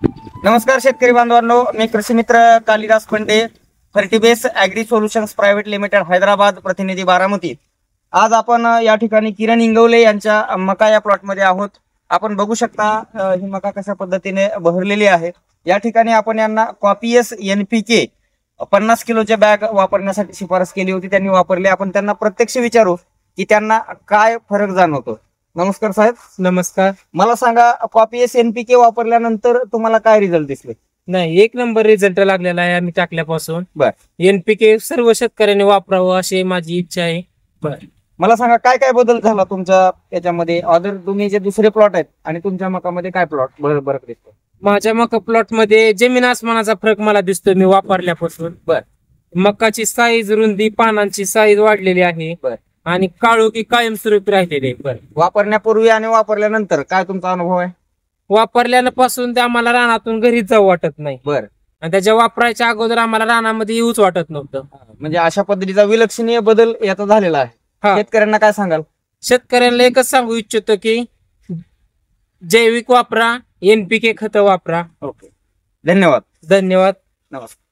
नमस्कार शेतकरी बांधवांनो, मी कृषी मित्र Kalidas Pande, Fertibase agri solutions private limited Hyderabad, प्रतिनिधी बारामती। आज आपण या ठिकाणी किरण इंगवले यांच्या मका या प्लॉटमध्ये आहोत। आपण बघू शकता ही मका कशा पद्धतीने बहरलेली आहे। या ठिकाणी आपण यांना कॉपीएस NPK 50 किलोच्या बॅग वापरण्यासाठी शिफारस केली होती, त्यांनी वापरली। आपण त्यांना प्रत्यक्ष विचारू की त्यांना काय फरक जाणवतो। नमस्कार साहेब। नमस्कार। मला सांगा, कॉपीएस NPK वापरल्यानंतर तुम्हाला काय रिझल्ट दिसले? नाही, एक नंबर रिझल्ट लागलेला आहे आम्ही टाकल्यापासून। बर, NPK सर्व शेतकऱ्यांनी वापरावं अशी माझी इच्छा आहे। बर, मला सांगा काय काय बदल झाला तुमच्या याच्यामध्ये? अदर तुम्ही जे दुसरे प्लॉट आहेत आणि तुमच्या मकामध्ये काय प्लॉट बरं दिसतो? माझ्या मका प्लॉट मध्ये जमीन आसमानाचा फरक मला दिसतोय मी वापरल्यापासून। बर, मकाची साईज, रुंदी, पानांची साईज वाढलेली आहे। बर, आणि काळोखी कायमस्वरूपी राहिलेली आहे। बर, वापरण्यापूर्वी आणि वापरल्यानंतर काय तुमचा अनुभव आहे? वापरल्यापासून ते आम्हाला रानातून घरी जाऊ वाटत नाही। बर, आणि त्याच्या वापरायच्या अगोदर आम्हाला रानामध्ये येऊच वाटत नव्हतं। म्हणजे अशा पद्धतीचा विलक्षणीय बदल याचा झालेला आहे। हा, शेतकऱ्यांना काय सांगाल? शेतकऱ्यांना एकच सांगू इच्छितो की जैविक वापरा, NPK खत वापरा। ओके, धन्यवाद। धन्यवाद। नमस्कार।